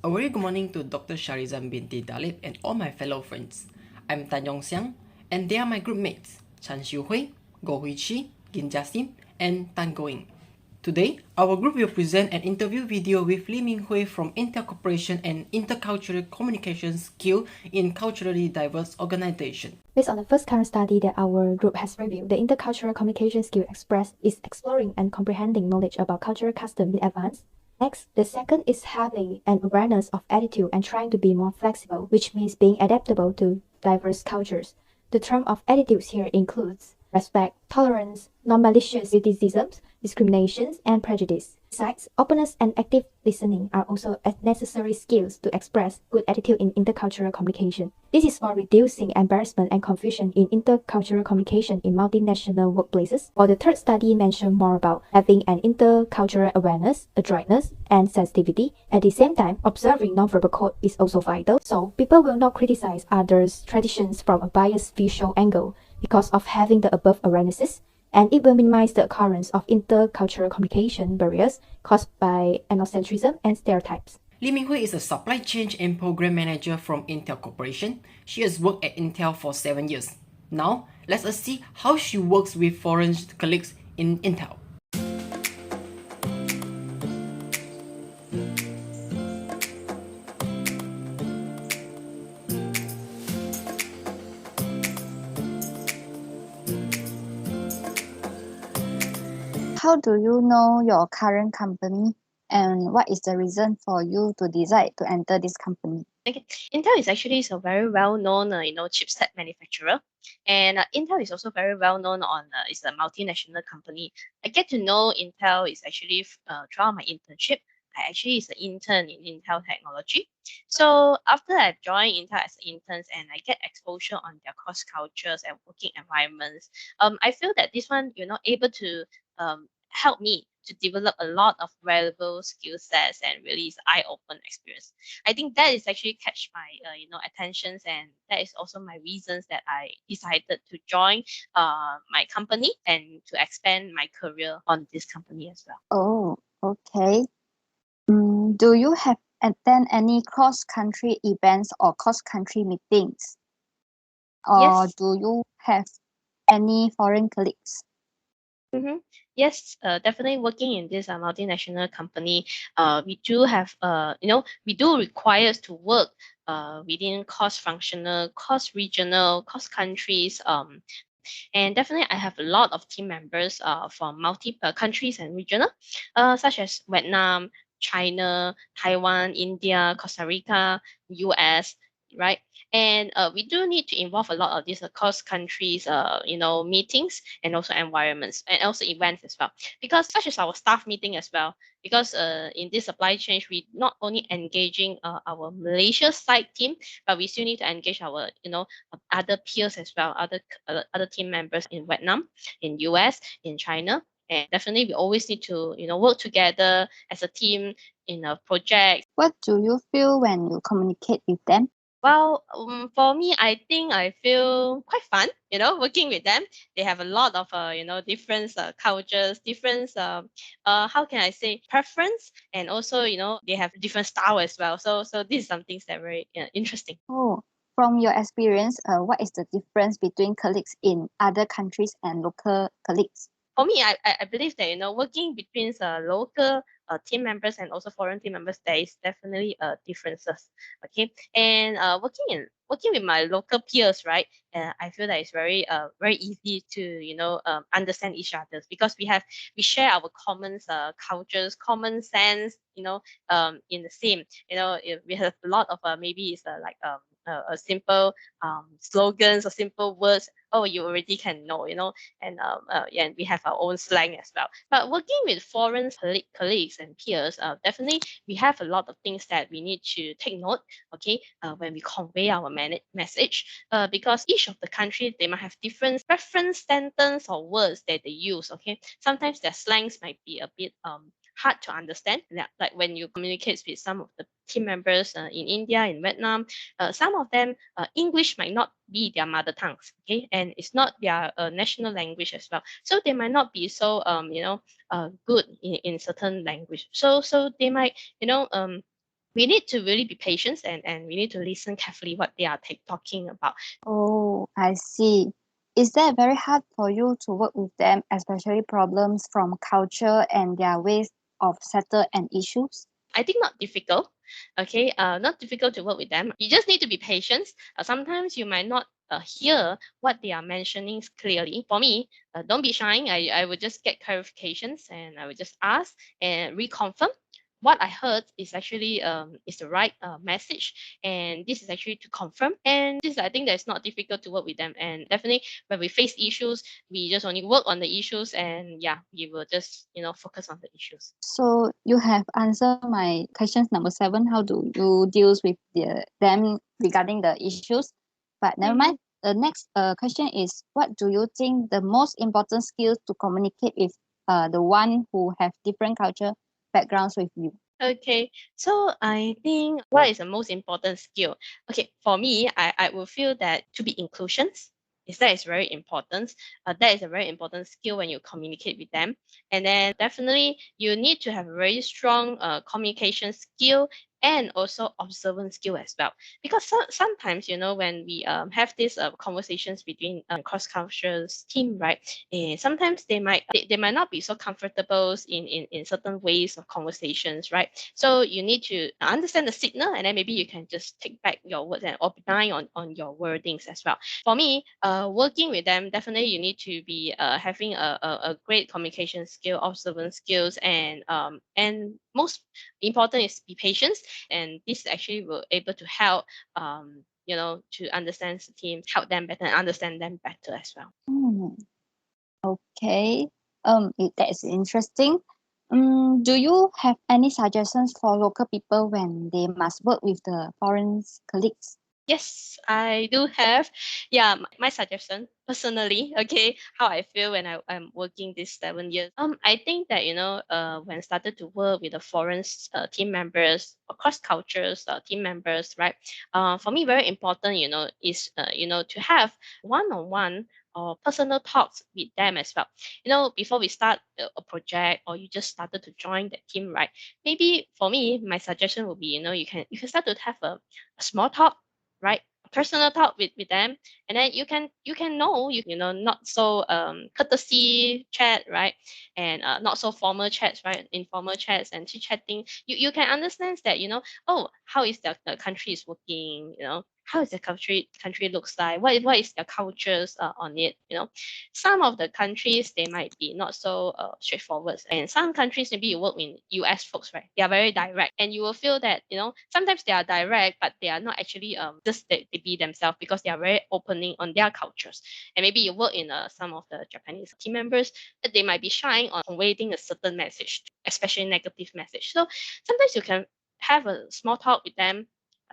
A very good morning to Dr. SYARIZAN Binti DALIB and all my fellow friends. I'm Tan Yong and they are my group mates, Chan Xiu Hui, Goh Hui Chi, Gin Jasim, and Tan Going. Today, our group will present an interview video with Ming Huoy from Intercultural and Intercultural Communication Skill in Culturally Diverse Organization. Based on the first current study that our group has reviewed, the intercultural communication skill expressed is exploring and comprehending knowledge about cultural custom in advance. Next, the second is having an awareness of attitude and trying to be more flexible, which means being adaptable to diverse cultures. The term of attitudes here includes respect, tolerance, non-malicious criticisms, discriminations, and prejudice. Besides, openness and active listening are also necessary skills to express good attitude in intercultural communication. This is for reducing embarrassment and confusion in intercultural communication in multinational workplaces. While the third study mentioned more about having an intercultural awareness, adroitness, and sensitivity. At the same time, observing nonverbal code is also vital, so people will not criticize others' traditions from a biased visual angle because of having the above awarenesses, and it will minimize the occurrence of intercultural communication barriers caused by ethnocentrism and stereotypes. Ming Huoy is a supply chain and program manager from Intel Corporation. She has worked at Intel for 7 years. Now, let us see how she works with foreign colleagues in Intel. How do you know your current company and what is the reason for you to decide to enter this company? Okay. Intel is actually a very well-known, chipset manufacturer, and Intel is also very well-known on it's a multinational company. I get to know Intel is actually throughout my internship. I actually is an intern in Intel Technology. So after I joined Intel as interns and I get exposure on their cross cultures and working environments, I feel that this one able to help me to develop a lot of valuable skill sets and really is eye-open experience. I think that is actually catch my attentions, and that is also my reasons that I decided to join my company and to expand my career on this company as well. Oh, okay. Do you have attend any cross-country events or cross-country meetings? Or Yes. do you have any foreign colleagues? Yes, definitely working in this multinational company, we do have, we do require to work within cross-functional, cross-regional, cross-countries, and definitely I have a lot of team members from multi countries and regional, such as Vietnam, China, Taiwan, India, Costa Rica, US, right? And we do need to involve a lot of these cross countries, meetings and also environments and also events as well. Because such as our staff meeting as well. Because in this supply chain, we not only engaging our Malaysia side team, but we still need to engage our other peers as well, other team members in Vietnam, in US, in China. And definitely we always need to work together as a team in a project. What do you feel when you communicate with them? Well, for me, I think I feel quite fun, working with them. They have a lot of, different cultures, different, how can I say, preference, and also, they have different style as well. So this is some things that are very interesting. Oh, from your experience, what is the difference between colleagues in other countries and local colleagues? For me, I believe that working between local team members and also foreign team members, there is definitely differences. Okay, and working with my local peers, right? I feel that it's very easy to understand each other because we share our common cultures, common sense. In the same. We have a lot of maybe it's like a simple slogans or simple words. Oh, you already can know, and yeah, and we have our own slang as well. But working with foreign colleagues and peers, definitely we have a lot of things that we need to take note. Okay, when we convey our message, because each of the country they might have different reference sentence or words that they use. Okay, sometimes their slangs might be a bit hard to understand. Like when you communicate with some of the team members in India, in Vietnam, some of them English might not be their mother tongues, okay, and it's not their national language as well. So they might not be so good in certain language. So they might we need to really be patient and we need to listen carefully what they are talking about. Oh, I see. Is that very hard for you to work with them, especially problems from culture and their ways of settle and issues? I think not difficult. Okay, not difficult to work with them. You just need to be patient. Sometimes you might not hear what they are mentioning clearly. For me, don't be shy. I would just get clarifications and I would just ask and reconfirm what I heard is actually is the right message, and this is actually to confirm. And this, I think, that's not difficult to work with them. And definitely, when we face issues, we just only work on the issues, and yeah, we will just focus on the issues. So you have answered my questions number 7. How do you deal with them regarding the issues? But never mind. The next question is, what do you think the most important skills to communicate with the one who have different culture backgrounds with you? Okay, so I think what is the most important skill? Okay, for me, I will feel that to be inclusions that is very important. That is a very important skill when you communicate with them. And then definitely you need to have a very strong communication skill and also observant skill as well. Because sometimes, when we have these conversations between cross-cultural team, right? Sometimes they might not be so comfortable in certain ways of conversations, right? So you need to understand the signal, and then maybe you can just take back your words and opine on your wordings as well. For me, working with them, definitely you need to be having a great communication skill, observant skills, and most important is be patient. And this actually will able to help to understand the team, help them better, and understand them better as well. Okay. That is interesting. Do you have any suggestions for local people when they must work with the foreign colleagues? Yes, I do have. Yeah, my suggestion personally, okay, how I feel when I'm working these 7 years. I think that when started to work with the foreign team members, across cultures, team members, right? For me, very important, is to have one-on-one or personal talks with them as well. Before we start a project or you just started to join the team, right? Maybe for me, my suggestion would be, you can start to have a small talk, right? Personal talk with them, and then you can know not so courtesy chat, right? And not so formal chats, right? Informal chats and chit chatting. You can understand that oh, how is the country is working, how is the country looks like, what is their cultures on it. Some of the countries they might be not so straightforward, and some countries maybe you work with US folks, right? They are very direct, and you will feel that sometimes they are direct, but they are not actually just they be themselves, because they are very opening on their cultures. And maybe you work in some of the Japanese team members, that they might be shy on conveying a certain message, especially negative message. So sometimes you can have a small talk with them,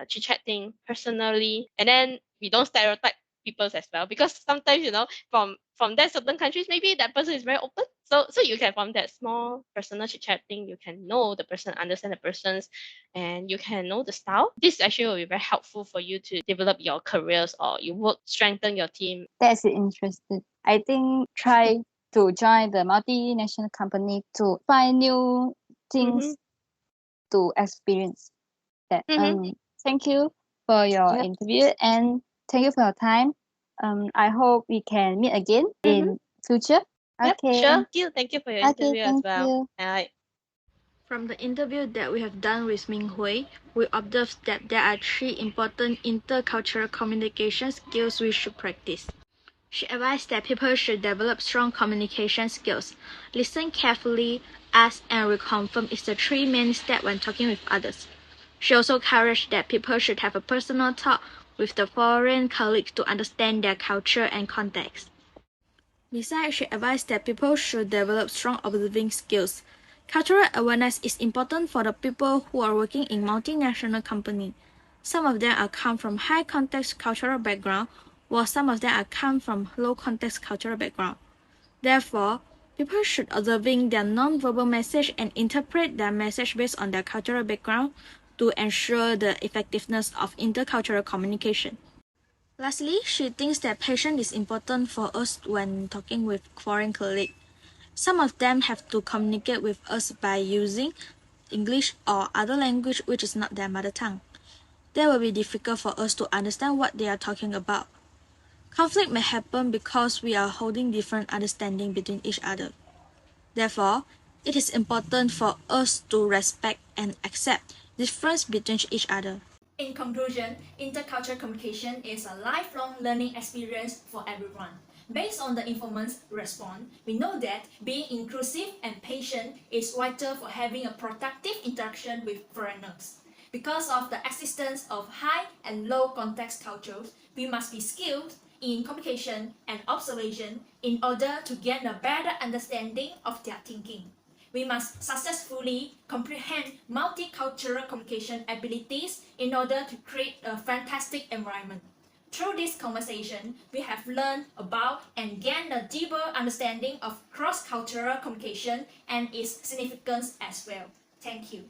chit chatting personally, and then we don't stereotype people as well, because sometimes from that certain countries, maybe that person is very open. So you can, from that small personal chit chatting, you can know the person, understand the person's, and you can know the style. This actually will be very helpful for you to develop your careers, or you work strengthen your team. That's interesting. I think try to join the multinational company to find new things to experience. That thank you for your Yep. interview, and thank you for your time. I hope we can meet again in future. Yep, Okay. sure. Thank you for your Okay, interview as thank well. you. Bye. From the interview that we have done with Ming Huoy, we observed that there are 3 important intercultural communication skills we should practice. She advised that people should develop strong communication skills. Listen carefully, ask, and reconfirm is the 3 main steps when talking with others. She also encouraged that people should have a personal talk with the foreign colleagues to understand their culture and context. Besides, she advised that people should develop strong observing skills. Cultural awareness is important for the people who are working in multinational companies. Some of them are come from high context cultural background, while some of them are come from low context cultural background. Therefore, people should observing their non-verbal message and interpret their message based on their cultural background to ensure the effectiveness of intercultural communication. Lastly, she thinks that patience is important for us when talking with foreign colleagues. Some of them have to communicate with us by using English, or other language which is not their mother tongue. That will be difficult for us to understand what they are talking about. Conflict may happen because we are holding different understanding between each other. Therefore, it is important for us to respect and accept difference between each other. In conclusion, intercultural communication is a lifelong learning experience for everyone. Based on the informant's response, we know that being inclusive and patient is vital for having a productive interaction with foreigners. Because of the existence of high and low context cultures, we must be skilled in communication and observation in order to gain a better understanding of their thinking. We must successfully comprehend multicultural communication abilities in order to create a fantastic environment. Through this conversation, we have learned about and gained a deeper understanding of cross-cultural communication and its significance as well. Thank you.